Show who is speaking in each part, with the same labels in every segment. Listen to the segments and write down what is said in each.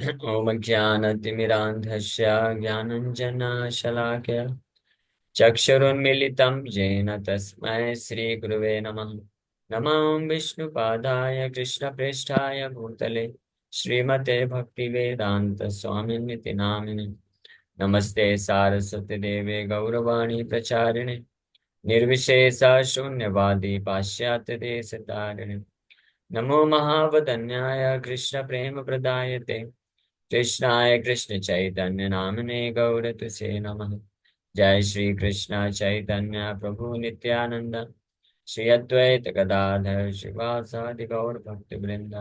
Speaker 1: ॐ ज्ञानतिमिरान्धस्य ज्ञानञ्जनशलाकया चक्षुरुन्मीलितं येन तस्मै श्रीगुरुवे नमः। नमो विष्णुपादाय कृष्णप्रेष्ठाय भूतले श्रीमते भक्तिवेदान्तस्वामिनिति नामिने। नमस्ते सारस्वती देवे गौरवाणी प्रचारिणे निर्विशेष शून्यवादी पाश्चात्य देशतारिणे। नमो महावदन्याय कृष्ण प्रेम प्रदायते कृष्णाय कृष्ण चैतन्य नामने गौरतुसे नमः। जय श्री कृष्ण चैतन्य प्रभु नित्यानंद श्री अद्वैत गदाधर श्रीवासादि गौर भक्त वृंद।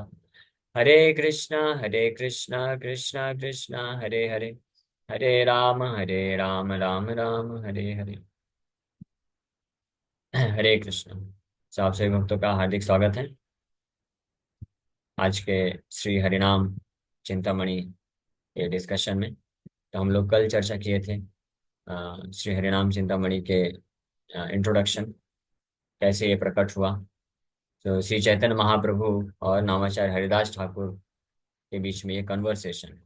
Speaker 1: हरे कृष्णा कृष्णा कृष्णा हरे हरे, हरे राम राम राम हरे हरे। हरे कृष्ण। सब सभी भक्तों का हार्दिक स्वागत है आज के श्री हरिनाम चिंतामणि के डिस्कशन में। तो हम लोग कल चर्चा किए थे श्री हरिनाम चिंतामणि के इंट्रोडक्शन, कैसे ये प्रकट हुआ। तो श्री चैतन्य महाप्रभु और नामाचार्य हरिदास ठाकुर के बीच में ये कन्वर्सेशन है,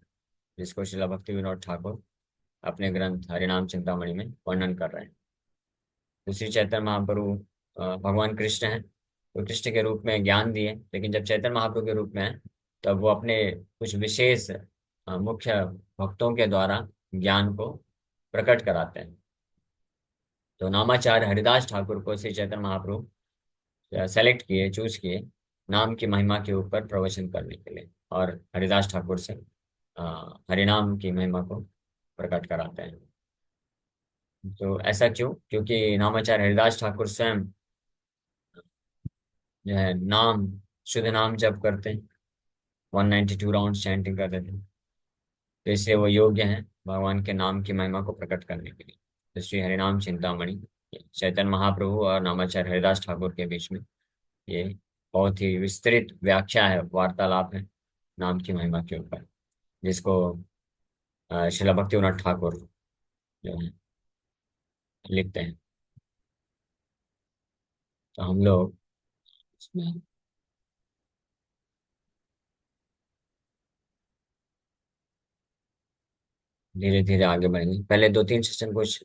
Speaker 1: जिसको श्रीला भक्ति विनोद ठाकुर अपने ग्रंथ हरिनाम चिंतामणि में वर्णन कर रहे हैं। तो श्री चैतन्य महाप्रभु भगवान कृष्ण हैं, तो कृष्ण के रूप में ज्ञान दिए, लेकिन जब चैतन्य महाप्रभु के रूप में हैं तब वो अपने कुछ विशेष मुख्य भक्तों के द्वारा ज्ञान को प्रकट कराते हैं। तो नामाचार्य हरिदास ठाकुर को श्री चैतन्य महाप्रभु सेलेक्ट किए, चूज किए नाम की महिमा के ऊपर प्रवचन करने के लिए, और हरिदास ठाकुर से हरिनाम की महिमा को प्रकट कराते हैं। तो ऐसा क्यों? क्योंकि नामाचार्य हरिदास ठाकुर स्वयं जो है नाम, शुद्ध नाम जप करते हैं, 192 राउंड चैंटिंग करते थे। तो इसलिए वो योग्य हैं भगवान के नाम की महिमा को प्रकट करने के लिए। तो श्री हरिनाम चिंतामणि चैतन्य महाप्रभु और नामाचार्य हरिदास ठाकुर के बीच में ये बहुत ही विस्तृत व्याख्या है, वार्तालाप है नाम की महिमा के ऊपर, जिसको श्रीला भक्तिविनोद ठाकुर जो है लिखते हैं। तो हम लोग इसमें धीरे धीरे आगे बढ़ेंगे। पहले दो तीन सेशन कुछ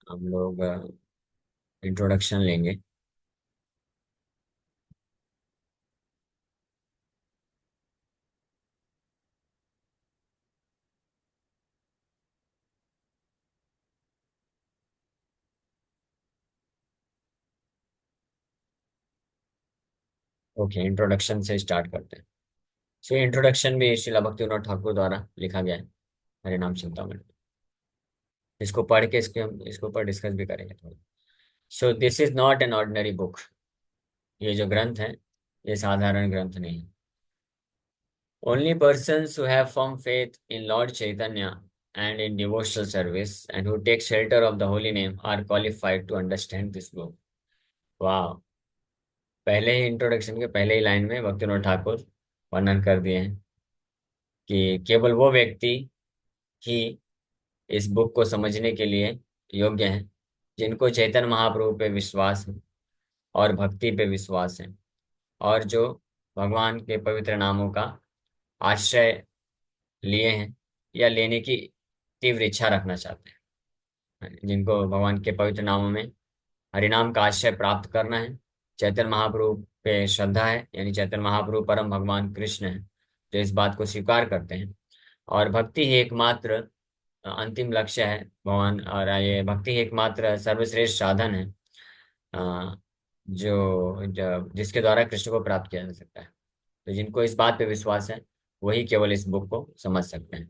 Speaker 1: हम लोग इंट्रोडक्शन लेंगे। ओके, इंट्रोडक्शन से स्टार्ट करते हैं। सो इंट्रोडक्शन भी श्रीला भक्तिविनोद ठाकुर द्वारा लिखा गया है हरिनाम चिंतामणि। इसको पढ़ के हम इसके ऊपर डिस्कस भी करेंगे थोड़ा। So this is not an ordinary book. ये जो ग्रंथ है ये साधारण ग्रंथ नहीं है। Only persons who have firm faith in Lord Chaitanya and in devotional service and who take shelter of the holy name are qualified to understand this book. वाह! पहले ही इंट्रोडक्शन के पहले ही लाइन में भक्तिविनोद ठाकुर वर्णन कर दिए हैं कि केवल वो व्यक्ति ही इस बुक को समझने के लिए योग्य हैं जिनको चैतन्य महाप्रभु पे विश्वास है और भक्ति पे विश्वास है, और जो भगवान के पवित्र नामों का आश्रय लिए हैं या लेने की तीव्र इच्छा रखना चाहते हैं, जिनको भगवान के पवित्र नामों में हरिनाम का आश्रय प्राप्त करना है, चैतन्य महाप्रभु पे श्रद्धा है, यानी चैतन्य महाप्रभु परम भगवान कृष्ण है, जो इस बात को स्वीकार करते हैं, और भक्ति ही एकमात्र अंतिम लक्ष्य है भगवान, और ये भक्ति ही एकमात्र सर्वश्रेष्ठ साधन है जो जिसके द्वारा कृष्ण को प्राप्त किया जा सकता है। तो जिनको इस बात पे विश्वास है वही केवल इस बुक को समझ सकते हैं।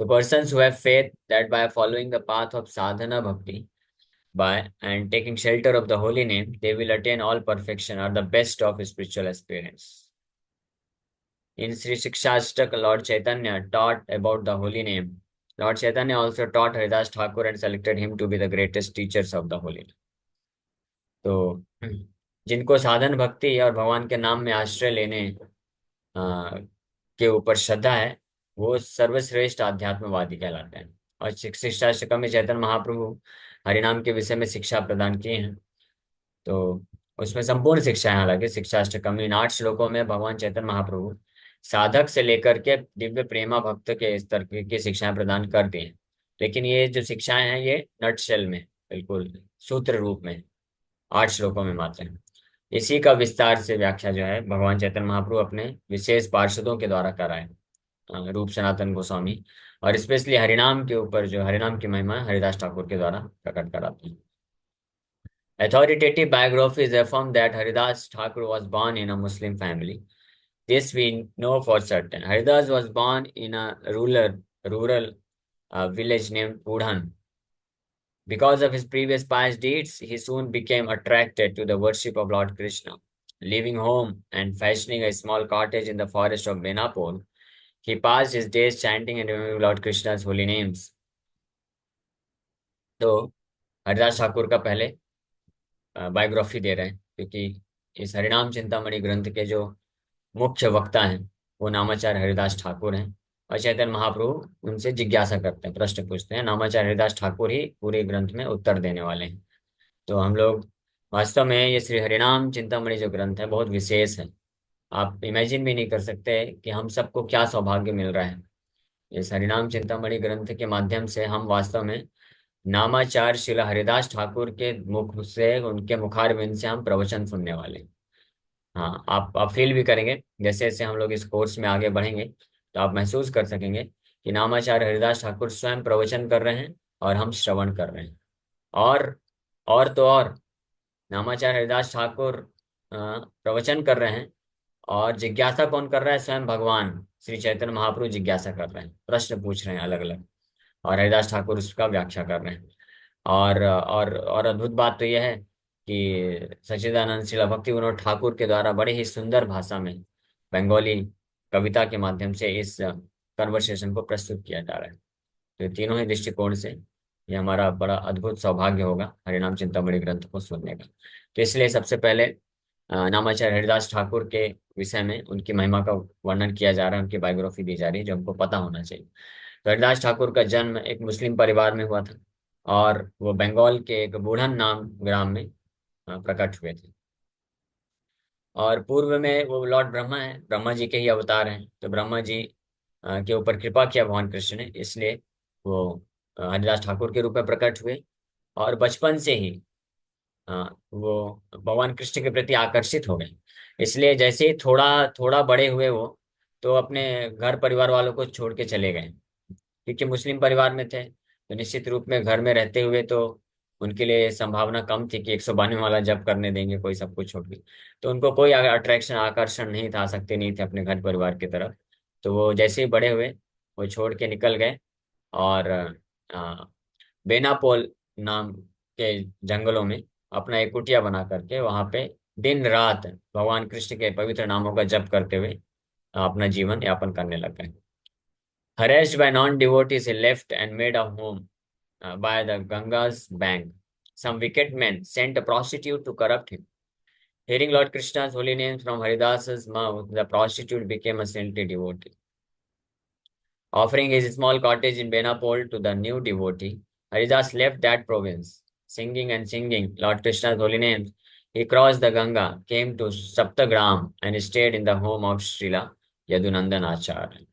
Speaker 1: तो persons who have faith that by following the path of sadhana bhakti, by and taking shelter of the holy name, they will attain all perfection or the best of spiritual experience. In Sri Shikshastak, Lord Chaitanya taught about the holy name. Lord Chaitanya also taught Haridas Thakur and selected him to be the greatest teachers of the holy name. तो जिनको साधन भक्ति और भगवान के नाम में आश्रय लेने के ऊपर श्रद्धा है वो सर्वश्रेष्ठ आध्यात्मवादी कहलाते हैं। और शिक्षाष्टकम में चैतन्य महाप्रभु हरिनाम के विषय में शिक्षा प्रदान किए हैं। तो उसमें संपूर्ण शिक्षा है, हालांकि शिक्षाष्टकम इन 8 श्लोकों में भगवान चैतन्य महाप्रभु साधक से लेकर के दिव्य प्रेमा भक्त के स्तर की शिक्षाएं प्रदान करती हैं। लेकिन ये जो शिक्षाएं हैं ये नटशेल में, बिल्कुल सूत्र रूप में, 8 श्लोकों में मात्र है। इसी का विस्तार से व्याख्या जो है भगवान चैतन्य महाप्रभु अपने विशेष पार्षदों के द्वारा कराए, रूप सनातन गोस्वामी, और स्पेशली हरिनाम के ऊपर, जो हरिनाम की महिमा है, हरिदास ठाकुर के द्वारा प्रकट कराते हैं। Authoritative biographies affirm that Haridas Thakur was born in a Muslim family. This we know for certain. Haridas was born in a rural village named Pudhan. Because of his previous pious deeds, he soon became attracted to the worship of Lord Krishna. Leaving home and fashioning a small cottage in the forest of Benapol, he passed his days chanting and remembering Lord Krishna's holy names. तो हरिदास ठाकुर का पहले biography दे रहे हैं, क्योंकि इस हरिनाम चिंतामणि ग्रंथ के जो मुख्य वक्ता हैं वो नामाचार्य हरिदास ठाकुर हैं। और चैतन्य महाप्रभु उनसे जिज्ञासा करते हैं, प्रश्न पूछते हैं। नामाचार्य हरिदास ठाकुर ही पूरे ग्रंथ में उत्तर देने वाले हैं। तो हम लोग वास्तव में ये श्री हरिनाम चिंतामणि जो ग्रंथ है बहुत विशेष है। आप इमेजिन भी नहीं कर सकते कि हम सबको क्या सौभाग्य मिल रहा है। इस हरिनाम चिंतामणि ग्रंथ के माध्यम से हम वास्तव में नामाचार्य श्रील हरिदास ठाकुर के मुख से, उनके मुखारविंद से हम प्रवचन सुनने वाले हैं। हाँ, आप फील भी करेंगे जैसे जैसे हम लोग इस कोर्स में आगे बढ़ेंगे, तो आप महसूस कर सकेंगे कि नामाचार्य हरिदास ठाकुर स्वयं प्रवचन कर रहे हैं और हम श्रवण कर रहे हैं। और और तो और नामाचार्य हरिदास ठाकुर प्रवचन कर रहे हैं, और जिज्ञासा कौन कर रहा है? स्वयं भगवान श्री चैतन्य महाप्रभु जिज्ञासा कर रहे हैं, प्रश्न पूछ रहे हैं अलग अलग, और हरिदास ठाकुर उसका व्याख्या कर रहे हैं। और अद्भुत बात तो यह है कि सच्चिदानंद शिला भक्ति विनोद ठाकुर के द्वारा बड़े ही सुंदर भाषा में बंगाली कविता के माध्यम से इस कन्वर्सेशन को प्रस्तुत किया जा रहा है। तो ये तीनों ही दृष्टिकोण से ये हमारा बड़ा अद्भुत सौभाग्य होगा हरिनाम चिंतामणि ग्रंथ को सुनने का। तो इसलिए सबसे पहले नामाचार्य हरिदास ठाकुर के विषय में, उनकी महिमा का वर्णन किया जा रहा है, उनकी बायोग्राफी दी जा रही है जो हमको पता होना चाहिए। तो हरिदास ठाकुर का जन्म एक मुस्लिम परिवार में हुआ था, और वो बंगाल के एक बूढ़न नाम ग्राम में प्रकट हुए थे। और पूर्व में वो लॉर्ड ब्रह्मा है, ब्रह्मा जी के ही अवतार हैं। तो ब्रह्मा जी के ऊपर कृपा किया भगवान कृष्ण ने, इसलिए वो हरिदास ठाकुर के रूप में प्रकट हुए। और बचपन से ही वो भगवान कृष्ण के प्रति आकर्षित हो गए। इसलिए जैसे ही थोड़ा थोड़ा बड़े हुए वो, तो अपने घर परिवार वालों को छोड़ के चले गए, क्योंकि मुस्लिम परिवार में थे। तो निश्चित रूप में घर में रहते हुए तो उनके लिए संभावना कम थी कि 192 वाला जप करने देंगे कोई सब कुछ छोड़ के। तो उनको कोई अट्रैक्शन, आकर्षण नहीं था, आसक्ति नहीं थी अपने घर परिवार की तरफ। तो वो जैसे ही बड़े हुए वो छोड़ के निकल गए, और बेनापोल नाम के जंगलों में अपना एक कुटिया बना करके वहां पे दिन रात भगवान कृष्ण के पवित्र नामों का जप करते हुए अपना जीवन यापन करने लग गए। Harassed by non-devotees, he left and made a home by the Ganga's bank. Some wicked men sent a prostitute to corrupt him. Hearing Lord Krishna's holy names from Haridas's mouth, the prostitute became a saintly devotee. Offering his small cottage in Benapol to the new devotee, Haridas left that province, singing and singing Lord Krishna's holy names. He crossed the Ganga, came to Saptagram, and stayed in the home of Srila Yadunandan Acharya.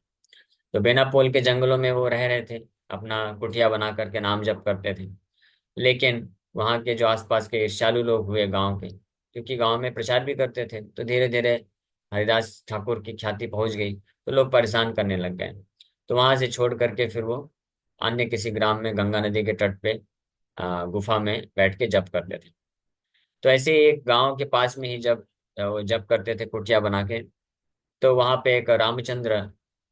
Speaker 1: तो बेनापोल के जंगलों में वो रह रहे थे, अपना कुटिया बना करके नाम जप करते थे। लेकिन वहाँ के जो आसपास के ईर्ष्यालु लोग हुए गांव के, क्योंकि गांव में प्रचार भी करते थे, तो धीरे धीरे हरिदास ठाकुर की ख्याति पहुंच गई, तो लोग परेशान करने लग गए। तो वहां से छोड़ करके फिर वो अन्य किसी ग्राम में गंगा नदी के तट पे गुफा में बैठ के जप करते थे। तो ऐसे ही एक गांव के पास में ही जब वो जप करते थे कुटिया बना के, तो वहां पे एक रामचंद्र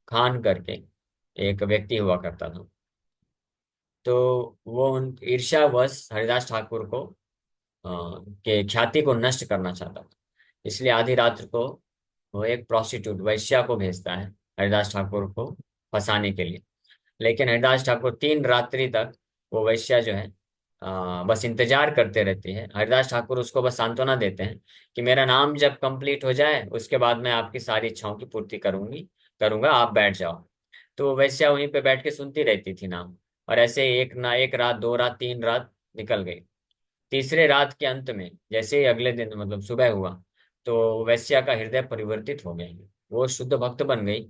Speaker 1: खान करके एक व्यक्ति हुआ करता था। तो वो उन ईर्ष्यावश हरिदास ठाकुर को के ख्याति को नष्ट करना चाहता था। इसलिए आधी रात को वो एक प्रोस्टिट्यूट वैश्या को भेजता है हरिदास ठाकुर को फंसाने के लिए। लेकिन हरिदास ठाकुर 3 रात्रि तक वो वैश्या जो है बस इंतजार करते रहती है। हरिदास ठाकुर उसको बस सांत्वना देते हैं कि मेरा नाम जब कंप्लीट हो जाए उसके बाद मैं आपकी सारी इच्छाओं की पूर्ति करूंगा, आप बैठ जाओ। तो वो वैश्या वहीं पे बैठ के सुनती रहती थी नाम। और ऐसे एक रात, 2 रात, 3 रात निकल गई। तीसरे रात के अंत में जैसे ही अगले दिन मतलब सुबह हुआ, तो वैश्या का हृदय परिवर्तित हो गया। वो शुद्ध भक्त बन गई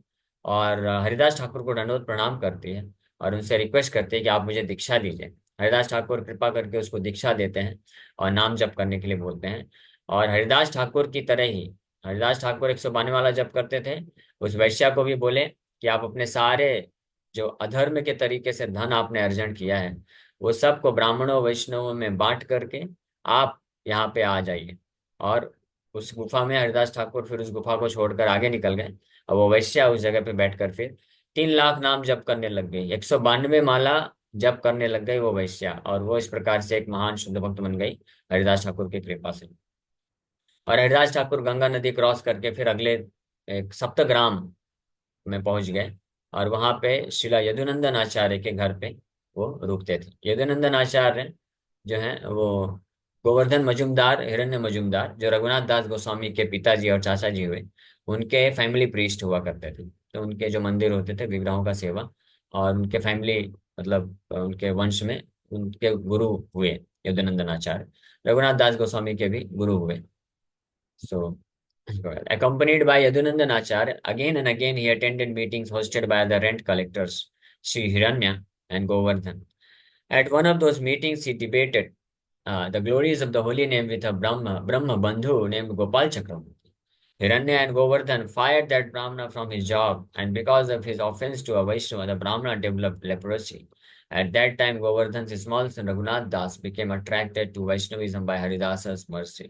Speaker 1: और हरिदास ठाकुर को दंडवत प्रणाम करती है और उनसे रिक्वेस्ट करती है कि आप मुझे दीक्षा दीजिए। हरिदास ठाकुर कृपा करके उसको दीक्षा देते हैं और नाम जप करने के लिए बोलते हैं। और हरिदास ठाकुर की तरह ही हरिदास ठाकुर 192 वाला जप करते थे। उस वैश्या को भी बोले कि आप अपने सारे जो अधर्म के तरीके से धन आपने अर्जन किया है वो सबको ब्राह्मणों वैष्णवों में बांट करके आप यहाँ पे आ जाइए। और उस गुफा में हरिदास ठाकुर फिर उस गुफा को छोड़कर आगे निकल गए। और वो वैश्या उस जगह पे बैठकर फिर 3 लाख नाम जप करने लग गई, 192 माला जप करने लग गई वो वैश्या, और वो इस प्रकार से एक महान शुद्ध भक्त बन गई हरिदास ठाकुर की कृपा से। और हरिदास ठाकुर गंगा नदी क्रॉस करके फिर अगले एक सप्तग्राम में पहुंच गए। और वहां पे शिला यदुनंदन आचार्य के घर पे वो रुकते थे। यदुनंदन आचार्य जो है वो गोवर्धन मजुमदार, हिरण्य मजुमदार, जो रघुनाथ दास गोस्वामी के पिताजी और चाचा जी हुए, उनके फैमिली प्रीस्ट हुआ करते थे। तो उनके जो मंदिर होते थे विग्रहों का सेवा, और उनके फैमिली मतलब उनके वंश में उनके गुरु हुए यदुनंदन आचार्य। रघुनाथ दास गोस्वामी के भी गुरु हुए। So, accompanied by Yadunandan Acharya, again and again he attended meetings hosted by the rent collectors, Sri Hiranya and Govardhan. At one of those meetings, he debated the glories of the holy name with a Brahma Bandhu named Gopal Chakravarti. Hiranya and Govardhan fired that Brahmana from his job, and because of his offense to a Vaishnava, the Brahmana developed leprosy. At that time, Govardhan's small son Raghunath Das became attracted to Vaishnavism by Haridasa's mercy.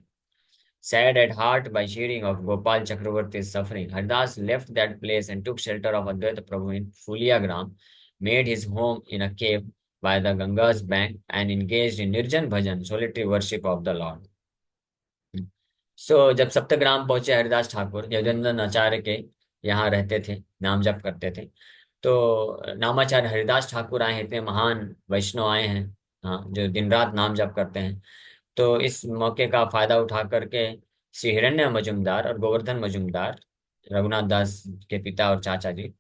Speaker 1: Sad at heart by hearing of Gopal Chakravarti's suffering, Haridas left that place and took shelter of Advaita Prabhu in Fuliagram, made his home in a cave by the Ganga's bank, and engaged in Nirjan Bhajan, solitary worship of the Lord. जब सप्तग्राम पहुंचे हरिदास ठाकुर, यदुनंदन आचार्य के यहाँ रहते थे, नाम जप करते थे। तो नामाचार्य हरिदास ठाकुर आए हैं, इतने महान वैष्णव आए हैं, हाँ, जो दिन रात नाम जप करते हैं। तो इस मौके का फायदा उठा करके श्री हिरण्य मजुमदार और गोवर्धन मजुमदार, रघुनाथ दास के पिता और चाचा जी,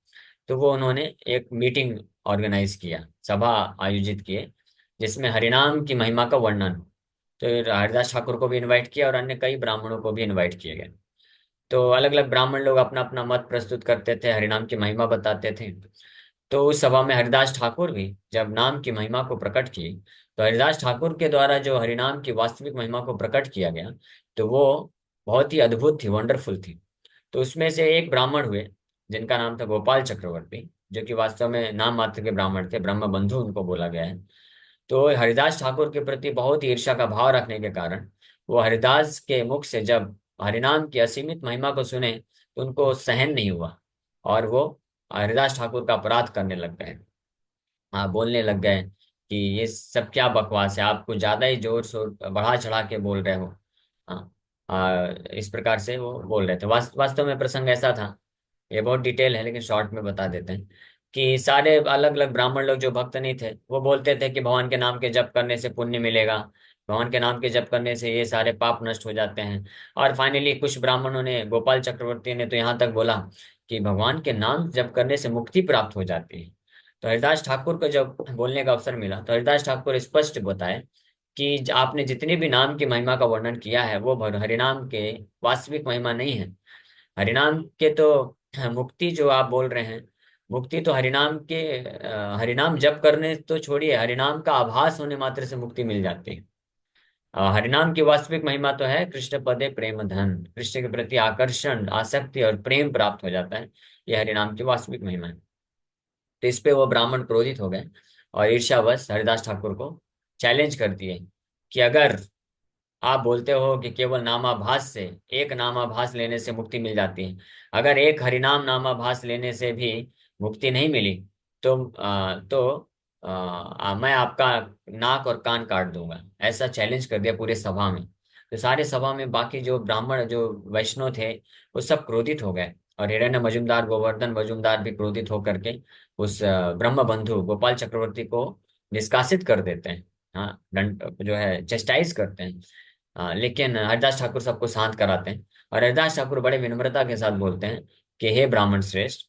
Speaker 1: तो वो उन्होंने एक मीटिंग ऑर्गेनाइज किया, सभा आयोजित किए, जिसमें हरिनाम की महिमा का वर्णन। तो हरिदास ठाकुर को भी इनवाइट किया और अन्य कई ब्राह्मणों को भी इनवाइट किए गए। तो अलग अलग ब्राह्मण लोग अपना अपना मत प्रस्तुत करते थे, हरिनाम की महिमा बताते थे। तो उस सभा में हरिदास ठाकुर भी जब नाम की महिमा को प्रकट की, तो हरिदास ठाकुर के द्वारा जो हरिनाम की वास्तविक महिमा को प्रकट किया गया, तो वो बहुत ही अद्भुत थी, वंडरफुल थी। तो उसमें से एक ब्राह्मण हुए जिनका नाम था गोपाल चक्रवर्ती, जो कि वास्तव में नाम मात्र के ब्राह्मण थे, ब्रह्म बंधु उनको बोला गया है। तो हरिदास ठाकुर के प्रति बहुत ही ईर्ष्या का भाव रखने के कारण वो हरिदास के मुख से जब हरिनाम की असीमित महिमा को सुने तो उनको सहन नहीं हुआ, और वो हरिदास ठाकुर का अपराध करने लग गए। हाँ, बोलने लग गए कि ये सब क्या बकवास है, आप कुछ ज्यादा ही जोर शोर बढ़ा चढ़ा के बोल रहे हो। हाँ, इस प्रकार से वो बोल रहे थे। वास्तव में प्रसंग ऐसा था, ये बहुत डिटेल है लेकिन शॉर्ट में बता देते हैं, कि सारे अलग अलग ब्राह्मण लोग जो भक्त नहीं थे वो बोलते थे कि भगवान के नाम के जप करने से पुण्य मिलेगा, भगवान के नाम के जप करने से ये सारे पाप नष्ट हो जाते हैं। और फाइनली कुछ ब्राह्मणों ने, गोपाल चक्रवर्ती ने तो यहाँ तक बोला कि भगवान के नाम जप करने से मुक्ति प्राप्त हो जाती है। तो हरिदास ठाकुर को जब बोलने का अवसर मिला तो हरिदास ठाकुर स्पष्ट बताए कि आपने जितनी भी नाम की महिमा का वर्णन किया है वो हरिनाम के वास्तविक महिमा नहीं है। हरिनाम के तो मुक्ति जो आप बोल रहे हैं, मुक्ति तो हरिनाम के हरिनाम जप करने तो छोड़िए, हरिनाम का आभास होने मात्र से मुक्ति मिल जाती है। हरिनाम की वास्तविक महिमा तो है कृष्ण पदे प्रेम धन, कृष्ण के प्रति आकर्षण, आसक्ति और प्रेम प्राप्त हो जाता है, यह हरिनाम की वास्तविक महिमा है। तो इस पे वो ब्राह्मण क्रोधित हो गए और ईर्ष्यावश हरिदास ठाकुर को चैलेंज कर दिए कि अगर आप बोलते हो कि केवल नामाभास से, एक नामाभास लेने से मुक्ति मिल जाती है, अगर एक हरिनाम नामाभास लेने से भी मुक्ति नहीं मिली तो मैं आपका नाक और कान काट दूंगा, ऐसा चैलेंज कर दिया पूरे सभा में। तो सारे सभा में बाकी जो ब्राह्मण, जो वैष्णव थे, वो सब क्रोधित हो गए। और हिरण्य मजुमदार, गोवर्धन मजुमदार भी क्रोधित होकर के उस ब्रह्म बंधु गोपाल चक्रवर्ती को निष्कासित कर देते हैं। हाँ, दंड जो है चेस्टाइज करते हैं। लेकिन हरिदास ठाकुर सबको शांत कराते हैं, और हरिदास ठाकुर बड़े विनम्रता के साथ बोलते हैं कि हे ब्राह्मण श्रेष्ठ,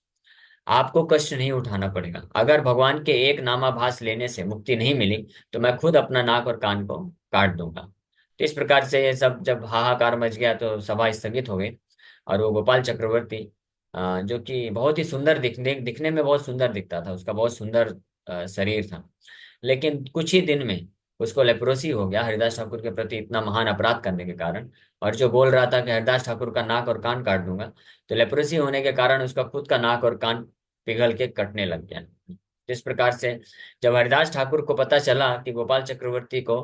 Speaker 1: आपको कष्ट नहीं उठाना पड़ेगा। अगर भगवान के एक नामाभास लेने से मुक्ति नहीं मिली तो मैं खुद अपना नाक और कान को काट दूंगा। तो इस प्रकार से ये सब जब हाहाकार मच गया तो सभा स्थगित हो गई, और वो गोपाल चक्रवर्ती जो कि बहुत ही सुंदर दिखने दिखने में बहुत सुंदर दिखता था, उसका बहुत सुंदर शरीर था। लेकिन कुछ ही दिन में उसको लेप्रोसी हो गया हरिदास ठाकुर के प्रति इतना महान अपराध करने के कारण। और जो बोल रहा था कि हरिदास ठाकुर का नाक और कान काट दूंगा, तो लेप्रोसी होने के कारण उसका खुद का नाक और कान पिघल के कटने लग गया। जिस प्रकार से जब हरिदास ठाकुर को पता चला कि गोपाल चक्रवर्ती को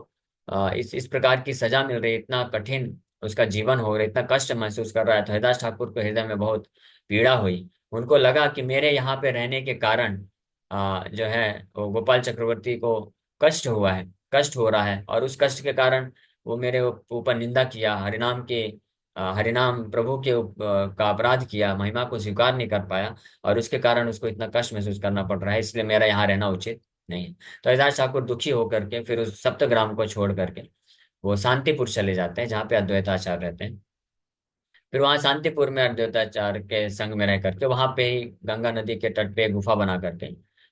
Speaker 1: इस प्रकार की सजा मिल रही, इतना कठिन उसका जीवन हो रहा, इतना कष्ट महसूस कर रहा है, तो हरिदास ठाकुर को हृदय में बहुत पीड़ा हुई। उनको लगा कि मेरे यहाँ पे रहने के कारण जो है वो गोपाल चक्रवर्ती को कष्ट हुआ है, कष्ट हो रहा है, और उस कष्ट के कारण वो मेरे ऊपर निंदा किया, हरिनाम के हरिनाम प्रभु के का अपराध किया, महिमा को स्वीकार नहीं कर पाया, और उसके कारण उसको इतना कष्ट महसूस करना पड़ रहा है, इसलिए मेरा यहाँ रहना उचित नहीं है। तो हरिदास ठाकुर दुखी होकर के फिर उस सप्तग्राम को छोड़ करके वो शांतिपुर चले जाते हैं, जहाँ पे अद्वैताचार्य रहते हैं। फिर वहां शांतिपुर में अद्वैताचार्य के संग में रह करके वहां पे ही गंगा नदी के तट पे गुफा बना करके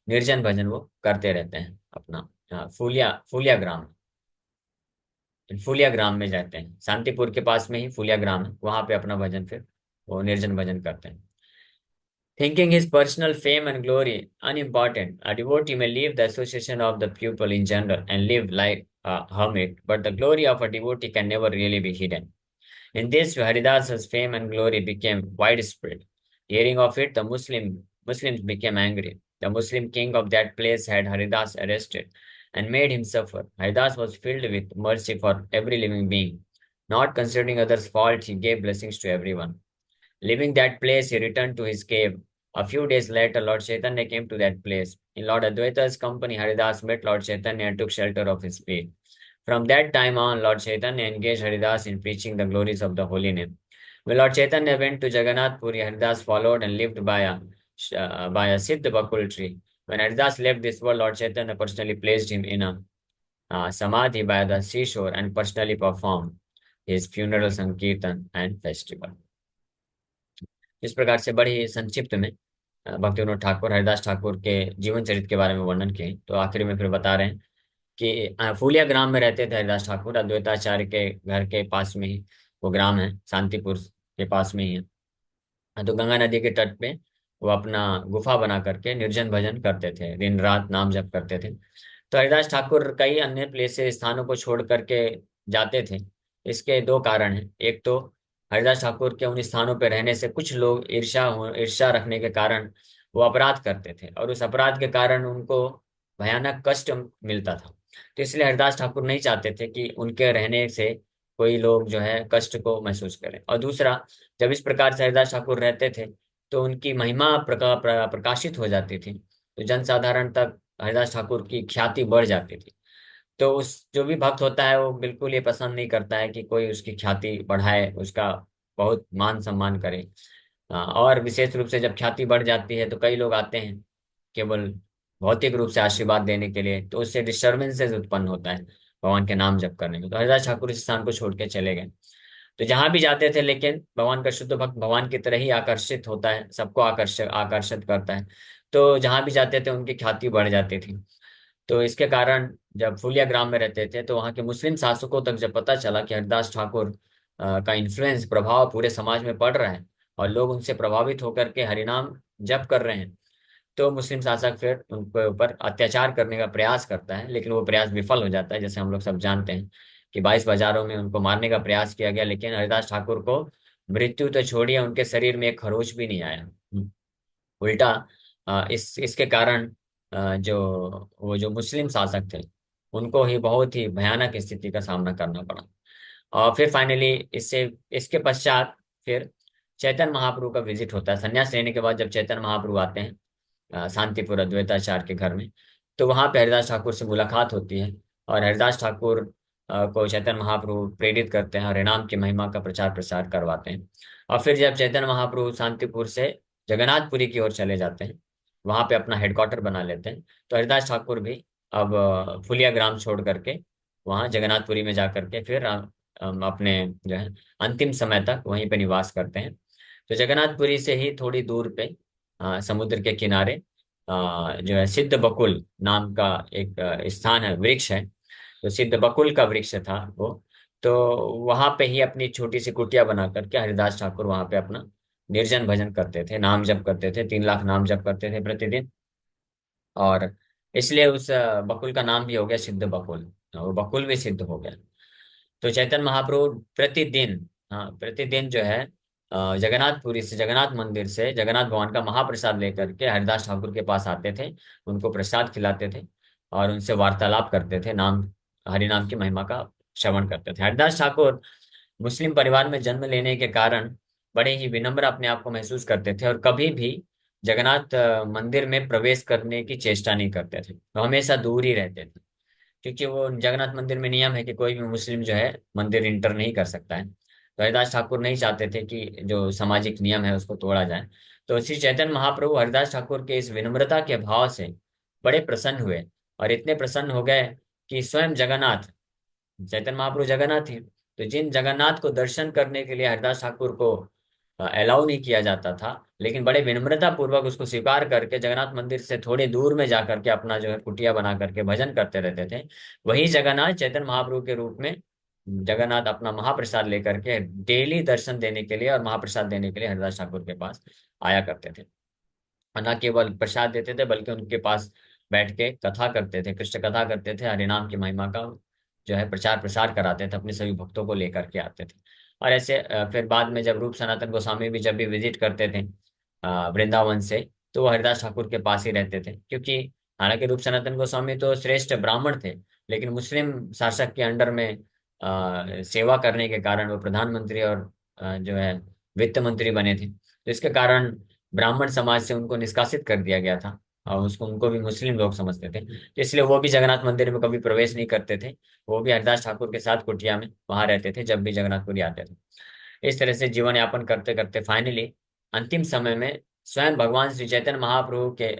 Speaker 1: निर्जन भजन वो करते रहते हैं अपना। फूलिया फूलिया ग्राम, फूलिया ग्राम में जाते हैं, शांतिपुर के पास में ही फूलिया ग्राम है, वहां पे अपना भजन फिर वो निर्जन भजन करते हैं। Thinking his personal fame and glory unimportant, a devotee may leave the association of the pupil in general and live like a hermit, but the glory of a devotee can never really be hidden. In this way, Haridas's fame and glory became widespread. Hearing of it, the Muslims became angry. The Muslim king of that place had Haridas arrested and made him suffer. Haridas was filled with mercy for every living being. Not considering others' fault, he gave blessings to everyone. Leaving that place, he returned to his cave. A few days later, Lord Chaitanya came to that place. In Lord Advaita's company, Haridas met Lord Chaitanya and took shelter of his feet. From that time on, Lord Chaitanya engaged Haridas in preaching the glories of the holy name. When Lord Chaitanya went to Jagannath Puri, Haridas followed and lived by a Siddha Bakul tree. When Haridas left this world, Lord Chaitanya personally placed him in a samadhi by the seashore and personally performed his funeral sankirtan and festival. इस प्रकार से बड़ी संक्षिप्त में भक्तिविनोद ठाकुर हरिदास ठाकुर के जीवन चरित्र के बारे में वर्णन किए। तो आखिर में फिर बता रहे हैं कि फूलिया ग्राम में रहते थे हरिदास ठाकुर, अद्वैताचार्य के घर के पास में ही वो ग्राम है, शांतिपुर के पास में ही है। तो गंगा नदी के तट पे वो अपना गुफा बना करके निर्जन भजन करते थे, दिन रात नाम जप करते थे। तो हरिदास ठाकुर कई अन्य प्लेसेस स्थानों को छोड़ करके जाते थे। इसके दो कारण हैं। एक तो हरिदास ठाकुर के उन स्थानों पर रहने से कुछ लोग ईर्ष्या रखने के कारण वो अपराध करते थे, और उस अपराध के कारण उनको भयानक कष्ट मिलता था। तो इसलिए हरिदास ठाकुर नहीं चाहते थे कि उनके रहने से कोई लोग जो है कष्ट को महसूस करें। और दूसरा, जब इस प्रकार से हरिदास ठाकुर रहते थे तो उनकी महिमा प्रकाशित हो जाती थी, तो जनसाधारण तक हरिदास ठाकुर की ख्याति बढ़ जाती थी। तो उस जो भी भक्त होता है वो बिल्कुल ये पसंद नहीं करता है कि कोई उसकी ख्याति बढ़ाए, उसका बहुत मान सम्मान करे। और विशेष रूप से जब ख्याति बढ़ जाती है तो कई लोग आते हैं केवल भौतिक रूप से आशीर्वाद देने के लिए, तो उससे डिस्टर्बेंसेस उत्पन्न होता है भगवान के नाम जप करने में। तो हरिदास ठाकुर इस स्थान को छोड़ के चले गए। तो जहां भी जाते थे, लेकिन भगवान का शुद्ध भक्त भगवान की तरह ही आकर्षित होता है, सबको आकर्षित आकर्षित करता है। तो जहां भी जाते थे उनकी ख्याति बढ़ जाती थी। तो इसके कारण जब फुलिया ग्राम में रहते थे तो वहाँ के मुस्लिम शासकों तक जब पता चला कि हरिदास ठाकुर का इन्फ्लुएंस प्रभाव पूरे समाज में पड़ रहा है और लोग उनसे प्रभावित होकर के हरिनाम जप कर रहे हैं, तो मुस्लिम शासक फिर उनके ऊपर अत्याचार करने का प्रयास करता है। लेकिन वो प्रयास विफल हो जाता है। जैसे हम लोग सब जानते हैं कि 22 बाजारों में उनको मारने का प्रयास किया गया, लेकिन हरिदास ठाकुर को मृत्यु तो छोड़िए, उनके शरीर में एक खरोच भी नहीं आया। उल्टा इस इसके कारण जो वो जो मुस्लिम शासक थे उनको ही बहुत ही भयानक स्थिति का सामना करना पड़ा। और फिर फाइनली इससे इसके पश्चात फिर चैतन्य महाप्रभु का विजिट होता है। संन्यास लेने के बाद जब चैतन्य महाप्रभु आते हैं शांतिपुर अद्वैताचार्य के घर में, तो वहां पे हरिदास ठाकुर से मुलाकात होती है। और हरिदास ठाकुर को चैतन्य महाप्रभु प्रेरित करते हैं और हरिनाम की महिमा का प्रचार प्रसार करवाते हैं। और फिर जब चैतन्य महाप्रभु शांतिपुर से जगन्नाथपुरी की ओर चले जाते हैं, वहां पे अपना हेडक्वार्टर बना लेते हैं, तो हरिदास ठाकुर भी अब फुलिया ग्राम छोड़ करके वहां जगन्नाथपुरी में जा करके फिर अपने जो है अंतिम समय तक वहीं पे निवास करते हैं। तो जगन्नाथपुरी से ही थोड़ी दूर पे समुद्र के किनारे जो है सिद्ध बकुल नाम का एक स्थान है, वृक्ष है। तो सिद्ध बकुल का वृक्ष था वो। तो वहां पे ही अपनी छोटी सी कुटिया बना करके हरिदास ठाकुर वहां पे अपना निर्जन भजन करते थे, नाम जप करते थे, 3 लाख नाम जप करते थे प्रतिदिन। और इसलिए उस बकुल का नाम भी हो गया सिद्ध बकुल, वो बकुल भी सिद्ध हो गया। तो चैतन्य महाप्रभु प्रतिदिन, हाँ प्रतिदिन जो है जगन्नाथपुरी से, जगन्नाथ मंदिर से जगन्नाथ भगवान का महाप्रसाद लेकर के हरिदास ठाकुर के पास आते थे, उनको प्रसाद खिलाते थे और उनसे वार्तालाप करते थे, नाम हरि नाम की महिमा का श्रवण करते थे। हरिदास ठाकुर मुस्लिम परिवार में जन्म लेने के कारण बड़े ही विनम्र अपने आप को महसूस करते थे और कभी भी जगन्नाथ मंदिर में प्रवेश करने की चेष्टा नहीं करते थे, वो हमेशा दूर ही रहते थे। क्योंकि वो जगन्नाथ मंदिर में नियम है कि कोई भी मुस्लिम जो है मंदिर इंटर नहीं कर सकता है। तो हरिदास ठाकुर नहीं चाहते थे कि जो सामाजिक नियम है उसको तोड़ा जाए। तो श्री चैतन्य महाप्रभु हरिदास ठाकुर के इस विनम्रता के भाव से बड़े प्रसन्न हुए, और इतने प्रसन्न हो गए कि स्वयं जगन्नाथ, चैतन्य महाप्रभु जगन्नाथ ही, तो जिन जगन्नाथ को दर्शन करने के लिए हरिदास ठाकुर को अलाउ नहीं किया जाता था, लेकिन बड़े विनम्रता पूर्वक उसको स्वीकार करके जगन्नाथ मंदिर से थोड़े दूर में जाकर के अपना जो है कुटिया बना करके भजन करते रहते थे, वही जगन्नाथ चैतन्य महाप्रभु के रूप में, जगन्नाथ अपना महाप्रसाद लेकर के डेली दर्शन देने के लिए और महाप्रसाद देने के लिए हरिदास ठाकुर के पास आया करते थे। और न केवल प्रसाद देते थे बल्कि उनके पास बैठ के कथा करते थे, कृष्ण कथा करते थे, हरिनाम की महिमा का जो है प्रचार प्रसार कराते थे, अपने सभी भक्तों को लेकर के आते थे। और ऐसे फिर बाद में जब रूप सनातन गोस्वामी भी जब भी विजिट करते थे वृंदावन से, तो वो हरिदास ठाकुर के पास ही रहते थे, क्योंकि हालांकि रूप सनातन गोस्वामी तो श्रेष्ठ ब्राह्मण थे, लेकिन मुस्लिम शासक के अंडर में सेवा करने के कारण वो प्रधानमंत्री और जो है वित्त मंत्री बने थे। तो इसके कारण ब्राह्मण समाज से उनको निष्कासित कर दिया गया था, और उसको उनको भी मुस्लिम लोग समझते थे, तो इसलिए वो भी जगन्नाथ मंदिर में कभी प्रवेश नहीं करते थे। वो भी हरिदास ठाकुर के साथ कुटिया में वहां रहते थे जब भी जगन्नाथपुरी आते थे। इस तरह से जीवन यापन करते करते फाइनली अंतिम समय में स्वयं भगवान श्री चैतन्य महाप्रभु के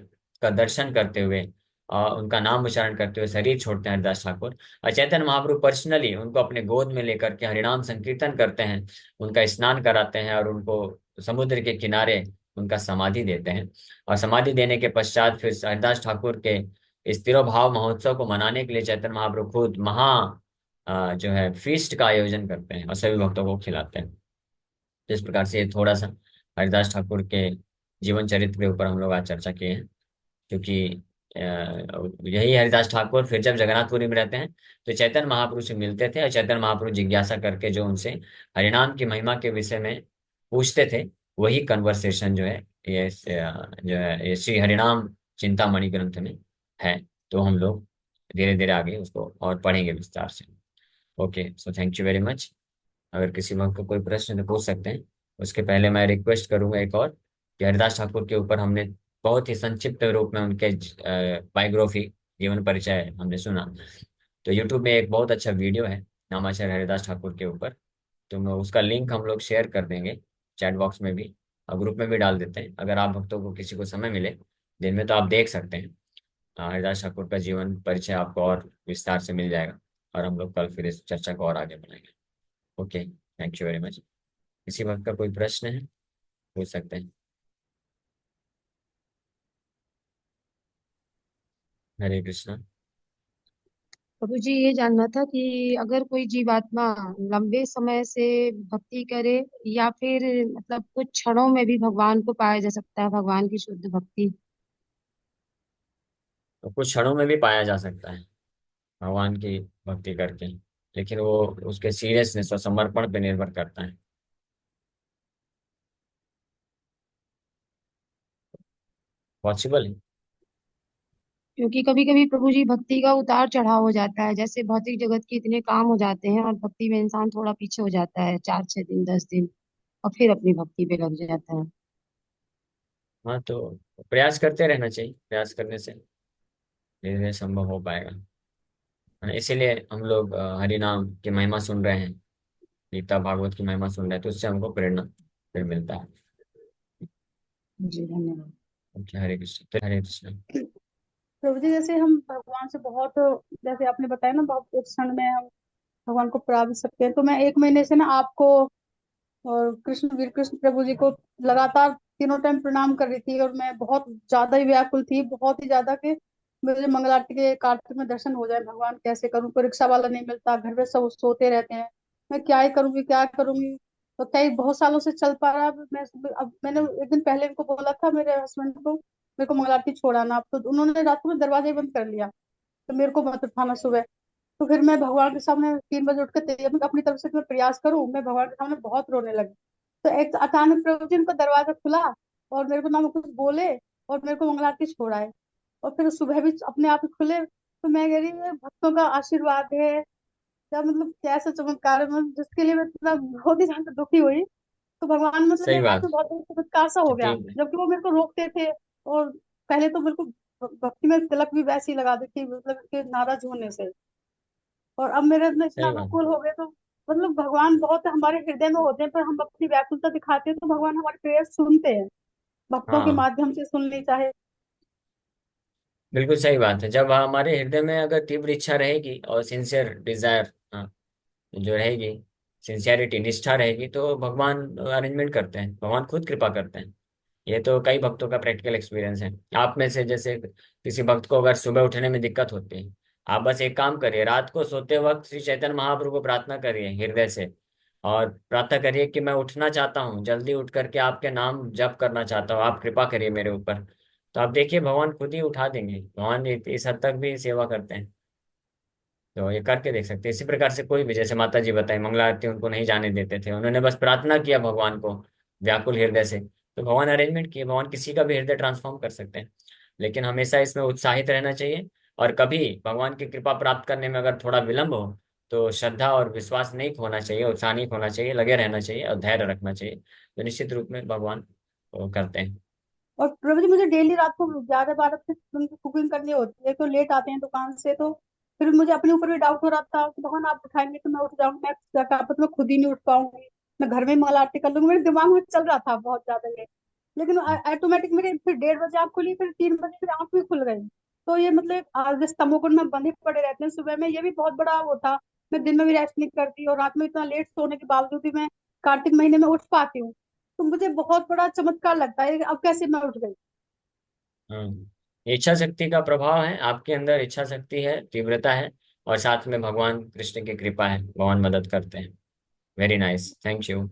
Speaker 1: का दर्शन करते हुए और उनका नाम उच्चारण करते हुए शरीर छोड़ते हैं हरिदास ठाकुर। और चैतन्य महाप्रभु पर्सनली उनको अपने गोद में लेकर के हरिनाम संकीर्तन करते हैं, उनका स्नान कराते हैं और उनको समुद्र के किनारे उनका समाधि देते हैं। और समाधि देने के पश्चात फिर हरिदास ठाकुर के इस तिरोभाव महोत्सव को मनाने के लिए चैतन्य महाप्रभु खुद जो है फीस्ट का आयोजन करते हैं और सभी भक्तों को खिलाते हैं। तो इस प्रकार से थोड़ा सा हरिदास ठाकुर के जीवन चरित्र के ऊपर हम लोग आज चर्चा किए हैं। क्योंकि यही हरिदास ठाकुर फिर जब जगन्नाथपुरी में रहते हैं तो चैतन्य महाप्रभु से मिलते थे, और चैतन्य महाप्रभु जिज्ञासा करके जो उनसे हरिनाम की महिमा के विषय में पूछते थे, वही कन्वर्सेशन जो है ये जो है ये श्री हरिनाम चिंतामणि ग्रंथ में है। तो हम लोग धीरे धीरे आगे उसको और पढ़ेंगे विस्तार से। Okay, so thank you very much. अगर किसी वक्त को कोई प्रश्न तो पूछ सकते हैं। उसके पहले मैं रिक्वेस्ट करूंगा एक और, कि हरिदास ठाकुर के ऊपर हमने बहुत ही संक्षिप्त रूप में उनके बायोग्राफी, जीवन परिचय हमने सुना। तो यूट्यूब में एक बहुत अच्छा वीडियो है नामाचार्य हरिदास ठाकुर के ऊपर, तो मैं उसका लिंक हम लोग शेयर कर देंगे चैट बॉक्स में भी और ग्रुप में भी डाल देते हैं। अगर आप भक्तों को किसी को समय मिले दिन में तो आप देख सकते हैं। हरिदास ठाकुर का जीवन परिचय आपको और विस्तार से मिल जाएगा, और हम लोग कल फिर इस चर्चा को और आगे बढ़ाएंगे। Okay, thank you very much. किसी वक्त का कोई प्रश्न है पूछ सकते हैं। हरे कृष्णा।
Speaker 2: प्रभु जी, ये जानना था कि अगर कोई जीवात्मा लंबे समय से भक्ति करे, या फिर मतलब कुछ क्षणों में भी भगवान को पाया जा सकता है, भगवान की शुद्ध भक्ति।
Speaker 1: तो कुछ क्षणों में भी पाया जा सकता है भगवान की भक्ति करके, लेकिन वो उसके सीरियसनेस और समर्पण पे निर्भर करता है। पॉसिबल है।
Speaker 2: क्योंकि कभी कभी प्रभु जी भक्ति का उतार चढ़ाव हो जाता है, जैसे भौतिक जगत के इतने काम हो जाते हैं और भक्ति में इंसान थोड़ा पीछे हो जाता है, 4 6 दिन 10 दिन, और फिर अपनी भक्ति पे लग जाता है।
Speaker 1: हाँ, तो प्रयास करते रहना चाहिए, प्रयास करने से धीरे धीरे संभव हो पाएगा, है ना? इसीलिए हम लोग हरि नाम की महिमा सुन रहे हैं, गीता भागवत की महिमा सुन रहे हैं, तो उससे हमको प्रेरणा फिर मिलता है।
Speaker 2: जी धन्यवाद।
Speaker 1: ओके, हरे कृष्ण, हरे कृष्ण।
Speaker 3: प्रभु जी, जैसे हम भगवान से बहुत, जैसे आपने बताया ना, बहुत एक क्षण में हम भगवान को पा भी सकते हैं। तो मैं 1 महीने से ना आपको और कृष्ण वीर कृष्ण प्रभु जी को लगातार तीनों टाइम प्रणाम कर रही थी, और मैं बहुत ज्यादा ही व्याकुल थी, बहुत ही ज्यादा, कि मुझे मंगल आरती के कार्तिक में दर्शन हो जाए। भगवान कैसे करूं, कोई रिक्शा वाला नहीं मिलता, घर में सब सोते रहते हैं, मैं क्या ही करूंगी क्या करूंगी। तो कई बहुत सालों से चल पा रहा है। अब मैंने एक दिन पहले इनको बोला था, मेरे हस्बैंड को, मेरे को मंगल आरती छोड़ाना, अब तो उन्होंने रात को दरवाजा ही बंद कर लिया, तो मेरे को मत उठाना सुबह। तो फिर मैं भगवान के सामने 3 बजे उठ कर तैयार, अपनी तरफ से मैं प्रयास करूं, मैं भगवान के सामने बहुत रोने लगी। तो एक अचानक प्रभु जी का दरवाजा खुला, और मेरे को ना कुछ बोले, और मेरे को मंगल आरती छोड़ाए, और फिर सुबह भी अपने आप ही खुले। तो मैं कह रही हूँ, ये भक्तों का आशीर्वाद है, क्या मतलब कैसा चमत्कार है, मतलब जिसके लिए मैं इतना बहुत ही ज्यादा दुखी हुई। तो भगवान मतलब
Speaker 1: सही
Speaker 3: मेरे लाइफ
Speaker 1: बात।
Speaker 3: में बहुत बड़ा चमत्कार सा हो गया,
Speaker 1: ठीक है।
Speaker 3: जबकि वो मेरे को रोकते थे। और पहले तो बिल्कुल भक्ति में तिलक भी वैसे ही लगा दी थी, मतलब के नाराज होने से। और अब मेरे अंदर इतना
Speaker 1: सही बात।
Speaker 3: अनुकूल हो गए, तो मतलब भगवान बहुत हमारे हृदय में होते हैं, पर हम अपनी व्याकुलता दिखाते हैं तो भगवान हमारे प्रेयर सुनते हैं, भक्तों के
Speaker 1: हाँ,
Speaker 3: माध्यम से सुन ली चाहे।
Speaker 1: बिल्कुल सही बात है। जब हमारे हृदय में अगर तीव्र इच्छा रहेगी और सिंसियर डिजायर जो रहेगी, सिंसियरिटी, निष्ठा रहेगी, तो भगवान अरेंजमेंट करते हैं, भगवान खुद कृपा करते हैं। ये तो कई भक्तों का प्रैक्टिकल एक्सपीरियंस है। आप में से जैसे किसी भक्त को अगर सुबह उठने में दिक्कत होती है, आप बस एक काम करिए, रात को सोते वक्त श्री चैतन्य महाप्रभु को प्रार्थना करिए हृदय से, और प्रार्थना करिए कि मैं उठना चाहता हूँ, जल्दी उठ करके आपके नाम जप करना चाहता हूँ, आप कृपा करिए मेरे ऊपर। तो आप देखिए भगवान खुद ही उठा देंगे। भगवान इस हद तक भी सेवा करते हैं। तो ये करके देख सकते हैं। इसी प्रकार से कोई भी, जैसे माता जी बताए, मंगला आरती उनको नहीं जाने देते थे, उन्होंने बस प्रार्थना किया भगवान को व्याकुल हृदय से, तो भगवान अरेंजमेंट किए। भगवान किसी का भी हृदय ट्रांसफॉर्म कर सकते हैं। लेकिन हमेशा इसमें उत्साहित रहना चाहिए। और कभी भगवान की कृपा प्राप्त करने में अगर थोड़ा विलंब हो, तो श्रद्धा और विश्वास नहीं खोना चाहिए, उत्साह नहीं खोना चाहिए, लगे रहना चाहिए और धैर्य रखना चाहिए। तो निश्चित रूप में भगवान वो करते हैं।
Speaker 3: और प्रभु जी, मुझे डेली रात को 11-12 बजे कुकिंग करनी होती है, तो लेट आते हैं दुकान से, तो फिर मुझे अपने ऊपर भी डाउट हो रहा था कि भगवान आप उठाएंगे तो मैं उठ जाऊंगी, मैं क्या पता मैं खुद ही नहीं उठ पाऊंगी, मैं घर में ही मंगल आरती कर लूंगी, मेरे दिमाग में चल रहा था बहुत ज्यादा ये। लेकिन ऑटोमेटिक मेरे फिर 1:30 आँख खुली, फिर 3 बजे फिर आँख भी खुल गई। तो ये मतलब जैसे तमोगुण में बंधे पड़े रहते हैं सुबह में, ये भी बहुत बड़ा वो था। मैं दिन में भी रेस्ट नहीं करती, और रात में इतना लेट सोने के बावजूद भी मैं कार्तिक महीने में उठ पाती हूँ। तो मुझे बहुत बड़ा चमत्कार लगता है, अब कैसे मैं उठ गई।
Speaker 1: इच्छा शक्ति का प्रभाव है आपके अंदर, इच्छा शक्ति है, तीव्रता है, और साथ में भगवान कृष्ण की कृपा है, भगवान मदद करते हैं। Very nice, thank you.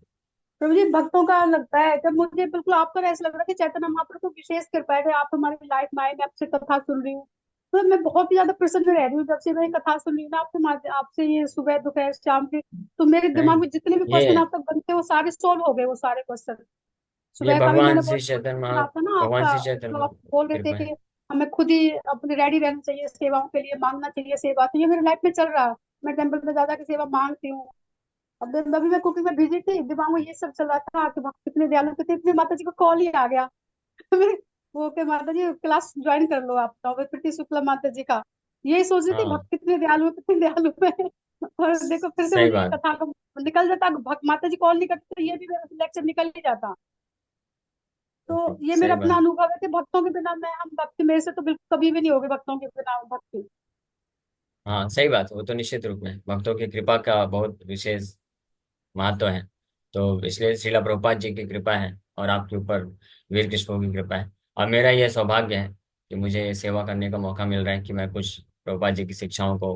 Speaker 3: Prabhu ji, भक्तों का लगता है जब मुझे बिल्कुल आपका ऐसा लग रहा है कि चैतन्य महाप्रभु को विशेष कृपा है कि आप हमारी लाइफ में आए, मैं आपसे कथा सुन रही हूँ। तो मैं बहुत ही ज्यादा प्रसन्न रह रही हूँ जब से मैं कथा सुन रही हूँ ना आपसे, आपसे ये सुबह दोपहर शाम के। तो मेरे दिमाग
Speaker 1: नहीं,
Speaker 3: में जितने भी
Speaker 1: ये
Speaker 3: क्वेश्चन आप तक बनते हैं वो सारे सोल्व हो गए, वो सारे क्वेश्चन।
Speaker 1: ये
Speaker 3: सुबह का भी
Speaker 1: भगवान
Speaker 3: मैंने
Speaker 1: श्री
Speaker 3: बहुत
Speaker 1: चैतन्य
Speaker 3: सुना था ना
Speaker 1: भगवान
Speaker 3: आपका,
Speaker 1: श्री चैतन्य
Speaker 3: जो आप बोल रहे थे
Speaker 1: कृपा है।
Speaker 3: कि हमें खुद ही अपने रेडी रहना चाहिए सेवाओं के लिए, मांगना चाहिए सेवा, तो ये मेरे लाइफ में चल रहा है। मैं टेम्पल में ज्यादा की सेवा मांगती हूँ। अब अभी मैं कुकिंग में बिजी थी, दिमाग में ये सब चल रहा था कि भक्त कितने दयालु थे, इतने माता जी को कॉल ही आ गया। मैं वो के माता जी क्लास ज्वाइन कर लो आप, तो प्रीति शुक्ला माता जी का यही सोच रही थी,
Speaker 1: हाँ,
Speaker 3: भक्त कितने दयालु है, कितने दयालु है। और देखो फिर से
Speaker 1: सही
Speaker 3: मुझे ये
Speaker 1: बात।
Speaker 3: कथा का निकल जाता, भक्त माता जी कॉल नहीं करते तो ये भी मेरा लेक्चर निकल ही जाता। तो
Speaker 1: ओके,
Speaker 3: ये मेरा
Speaker 1: सही
Speaker 3: अपना
Speaker 1: बात।
Speaker 3: अनुभव है कि भक्तों के बिना मैं हम भक्ति मेरे से तो बिल्कुल कभी भी नहीं होगी, भक्तों के बिना भक्ति।
Speaker 1: हाँ, सही बात, वो तो निश्चित रूप में भक्तों की कृपा का बहुत विशेष महत्व है। तो इसलिए श्रीला प्रभुपाद जी की कृपा है और आपके ऊपर वीर कृष्ण की कृपा है। और मेरा यह सौभाग्य है कि मुझे ये सेवा करने का मौका मिल रहा है कि मैं कुछ प्रभुपाद जी की शिक्षाओं को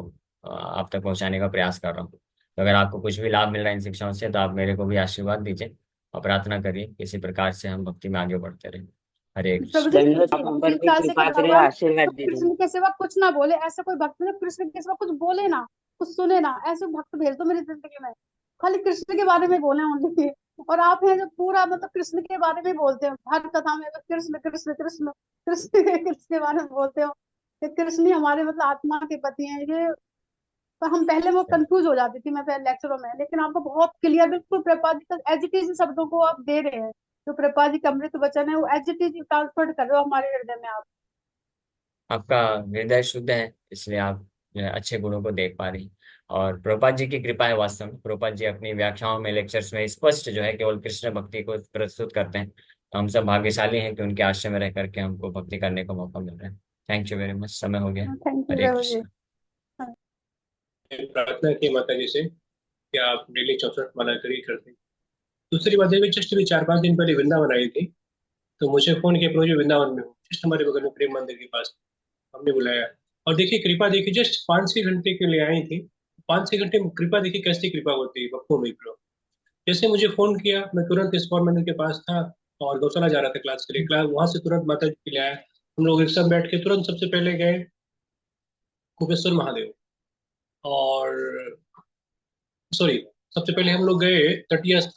Speaker 1: आप तक पहुंचाने का प्रयास कर रहा हूँ। तो अगर आपको कुछ भी लाभ मिल रहा है इन शिक्षाओं से, तो आप मेरे को भी आशीर्वाद दीजिए और प्रार्थना करिए किसी प्रकार से हम भक्ति में आगे बढ़ते रहें। हरे
Speaker 3: प्रभु
Speaker 1: कृष्ण।
Speaker 3: जी,
Speaker 4: जरूर आप हम पर
Speaker 3: मेरी
Speaker 4: भी
Speaker 3: इच्छा से कि
Speaker 4: कृपा करें,
Speaker 3: भगवान
Speaker 4: आशीर्वाद
Speaker 3: तो
Speaker 4: दे दें।
Speaker 3: कृष्ण के सिवा कुछ ना बोले, ऐसा कोई भक्त ना कृष्ण के सिवा कुछ बोले ना, कुछ सुने ना, ऐसे भक्त भेज दो मेरी जिंदगी में, खाली कृष्ण के बारे में बोले ओनली। और आप हैं जो पूरा मतलब कृष्ण के बारे में बोलते हो, हर कथा में बस कृष्ण कृष्ण कृष्ण कृष्ण कृष्ण के बारे में बोलते हो कि कृष्ण ही हमारे मतलब आत्मा के पति हैं ये। तो हम पहले वो कंफ्यूज हो जाती थी मैं पहले लेक्चरों में, लेकिन आपको बहुत क्लियर बिल्कुल प्रपादित तक एज इट इज शब्दों को आप दे रहे हैं, जो प्रपादित अमृत वचन है वो एज इट इज ट्रांसफर कर रहे हो हमारे हृदय में आप।
Speaker 1: आपका हृदय शुद्ध है, इसलिए आप जो है अच्छे गुणों को देख पा रही। और प्रभुपाद जी की कृपा है। वास्तव में प्रभुपाद जी अपनी व्याख्याओं में, लेक्चर्स में स्पष्ट जो है केवल कृष्ण भक्ति को प्रस्तुत करते हैं। तो हम सब भाग्यशाली हैं कि उनके आश्रय में रह करके हमको भक्ति करने का मौका मिल रहा है। थैंक यू वेरी मच, समय हो गया।
Speaker 3: थैंक यू
Speaker 1: हरे
Speaker 3: प्रभु जी।
Speaker 1: कृष्ण।
Speaker 3: हाँ।
Speaker 5: प्रार्थना की माता जी से कि आप डेली 64 माला करिए करते हैं। दूसरी बात है, जस्ट अभी 4-5 दिन पहले वृंदावन आई थी, तो मुझे फोन किया, प्रभु जी वृंदावन में हूँ, जस्ट हमारे बगल में प्रेम मंदिर के पास, हमने बुलाया। और देखिए कृपा देखिए, जस्ट 5-6 घंटे के लिए आई थी, 5-6 घंटे में कृपा देखिए कैसी कृपा होती है भक्तों में। जैसे मुझे फोन किया, मैं तुरंत इस फॉर्म मैनेजर के पास था और गौशाला जा रहा था क्लास के लिए। क्लास वहां से तुरंत माता जी के लिए आया। हम लोग एक साथ बैठ के तुरंत सबसे पहले गए कुबेश्वर महादेव, और सॉरी, सबसे पहले हम लोग गए तटिया स्थान।